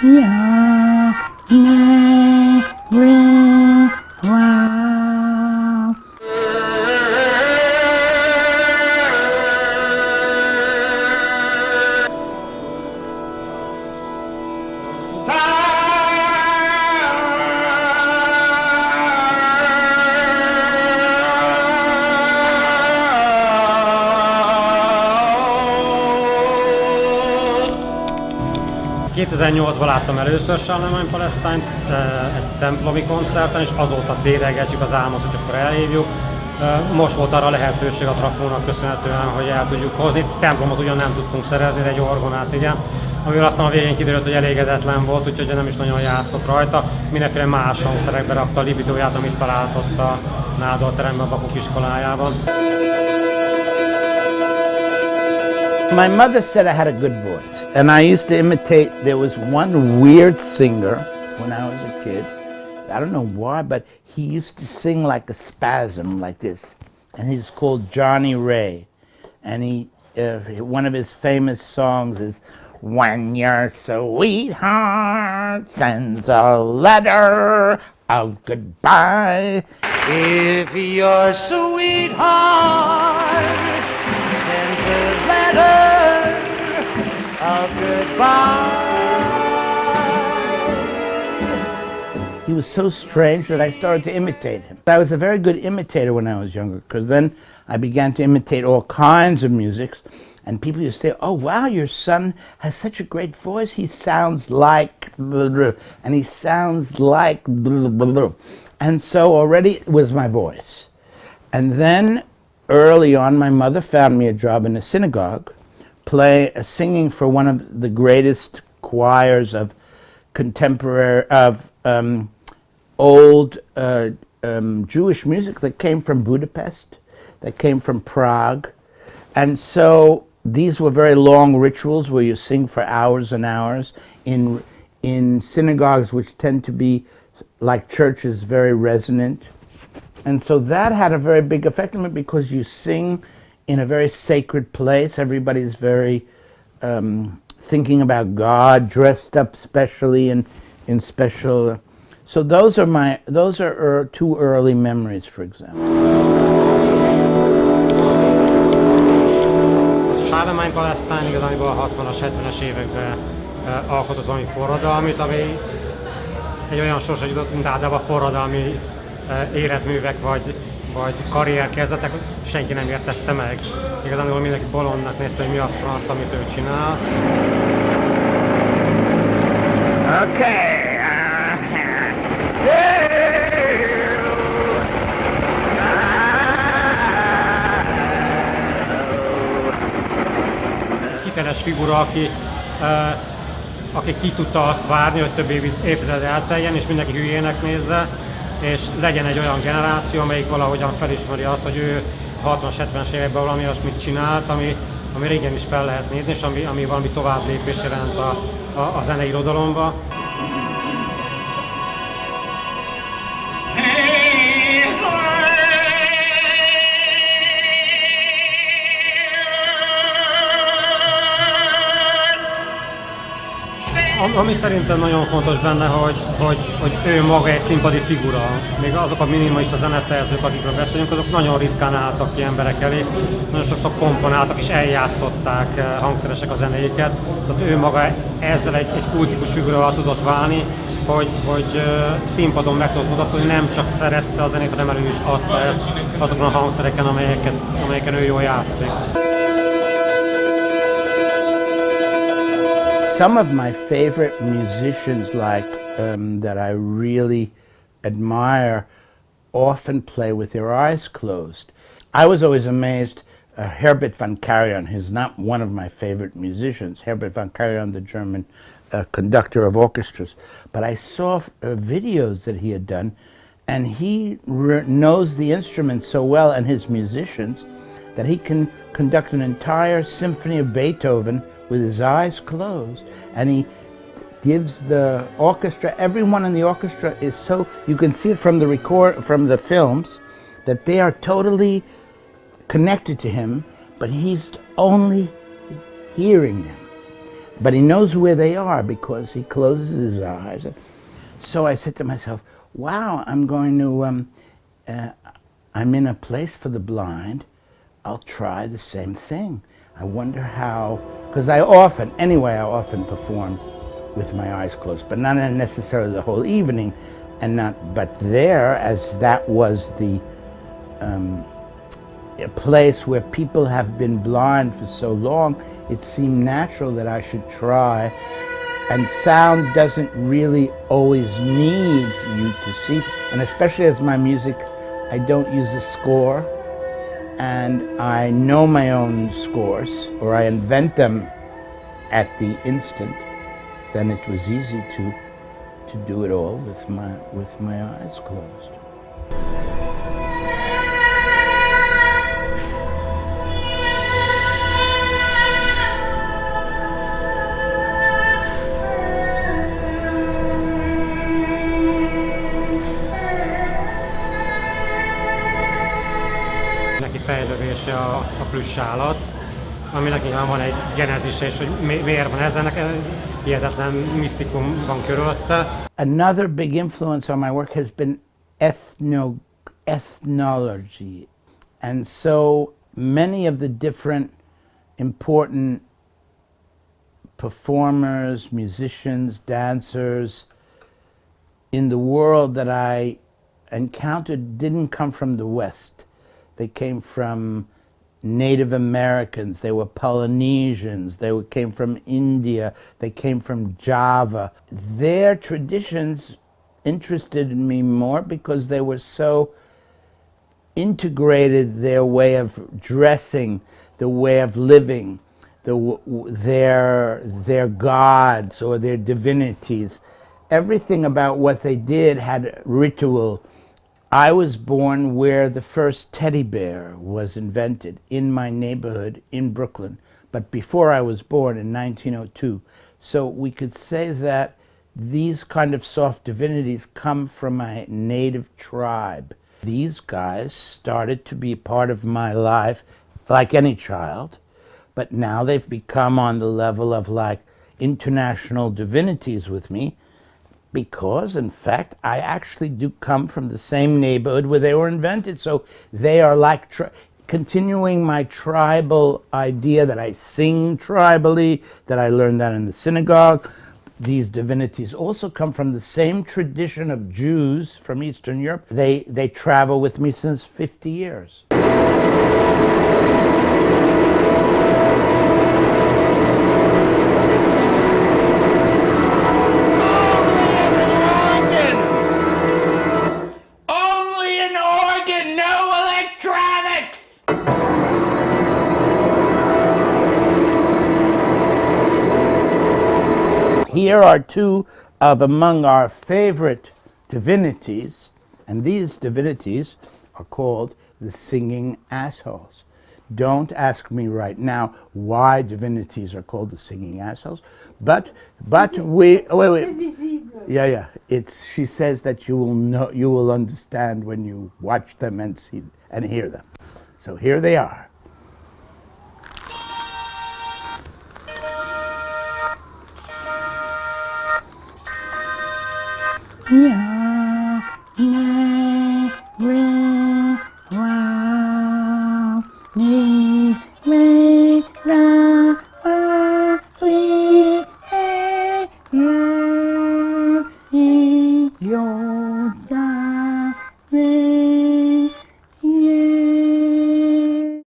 Ja, ne, re, wow. 2008-ban láttam először Charlemagne Palestine-t egy templomi koncerten, és azóta dédelgetjük az álmot, hogy akkor elhívjuk. Most volt arra lehetőség a trafónak köszönhetően, hogy el tudjuk hozni. Templomot ugyan nem tudtunk szerezni, de egy orgonát igen, amivel aztán a végén kiderült, hogy elégedetlen volt, úgyhogy nem is nagyon játszott rajta. Mindenféle más hangszerekbe rakta a libidóját, amit talált ott a nádorteremben, a vakok iskolájában. My mother said I had a good voice, and I used to imitate. There was one weird singer when I was a kid. I don't know why, but he used to sing like a spasm, like this. And he's called Johnny Ray. And one of his famous songs is, "When your sweetheart sends a letter of goodbye." If your sweetheart sends a letter of goodbye. He was so strange that I started to imitate him. I was a very good imitator when I was younger, because then I began to imitate all kinds of music, and people used to say, "Oh wow, your son has such a great voice. He sounds like blah, blah, and he sounds like blah, blah, blah." And so already it was my voice. And then early on, my mother found me a job in a synagogue, singing for one of the greatest choirs of contemporary old Jewish music that came from Budapest, that came from Prague. And so these were very long rituals where you sing for hours and hours in synagogues, which tend to be like churches, very resonant. And so that had a very big effect on me, because you sing in a very sacred place. Everybody's very thinking about God, dressed up specially in special. So those are two early memories, for example. Charlemagne Palestine igazából a 60-as, 70-es években alkotott valami forradalmit, ami egy olyan sorsra jutott, mint általában forradalmi életművek vagy karrierkezdetek, hogy senki nem értette meg. Igazából mindenki bolondnak nézte, hogy mi a franc, amit ő csinál. Okay. Hiteles figura, aki ki tudta azt várni, hogy több évtized elteljen, és mindenki hülyének nézze, és legyen egy olyan generáció, amelyik valahogyan felismeri azt, hogy ő 60-70-es években valami olyasmit csinált, ami régen is fel lehet nézni, és ami valami tovább lépés jelent a zeneirodalomba. Ami szerintem nagyon fontos benne, hogy ő maga egy színpadi figura. Még azok a minimalista zeneszerzők, akikről beszélünk, azok nagyon ritkán álltak ki emberek elé. Nagyon sokszor komponáltak és eljátszották hangszeresek a zenéiket. Szóval ő maga ezzel egy kultikus figurával tudott válni, hogy színpadon meg tudott mutatkozni, nem csak szerezte a zenét, hanem elő is adta ezt azokon a hangszereken, amelyeken ő jól játszik. Some of my favorite musicians, that I really admire, often play with their eyes closed. I was always amazed. Herbert von Karajan is not one of my favorite musicians. Herbert von Karajan, the German conductor of orchestras. But I saw videos that he had done, and he knows the instruments so well, and his musicians, that he can conduct an entire symphony of Beethoven with his eyes closed, and he gives the orchestra, everyone in the orchestra is so, you can see it from the films, that they are totally connected to him, but he's only hearing them. but he knows where they are because he closes his eyes. So I said to myself, wow, I'm in a place for the blind. I'll try the same thing. I wonder how, because I often perform with my eyes closed, but not necessarily the whole evening, but there, as that was a place where people have been blind for so long, it seemed natural that I should try. And sound doesn't really always need you to see, and especially as my music, I don't use a score, and I know my own scores, or I invent them at the instant, then it was easy to do it all with my eyes closed. Neki fejlődése a plüss állat, aminek nyilván van egy genezise, és hogy miért van ez, ennek hihetetlen misztikum van körülötte. Another big influence on my work has been ethnology. And so many of the different important performers, musicians, dancers in the world that I encountered didn't come from the West. They came from Native Americans, they were Polynesians, they came from India, they came from Java. Their traditions interested me more because they were so integrated, their way of dressing, the way of living, their gods or their divinities. Everything about what they did had ritual. I was born where the first teddy bear was invented, in my neighborhood in Brooklyn, but before I was born in 1902. So we could say that these kind of soft divinities come from my native tribe. These guys started to be part of my life like any child, but now they've become on the level of like international divinities with me, because, in fact, I actually do come from the same neighborhood where they were invented. So they are like continuing my tribal idea that I sing tribally, that I learned that in the synagogue. These divinities also come from the same tradition of Jews from Eastern Europe. They travel with me since 50 years. Here are two of among our favorite divinities, and these divinities are called the singing assholes. Don't ask me right now why divinities are called the singing assholes, but wait. Yeah. She says that you will understand when you watch them and see and hear them. So here they are.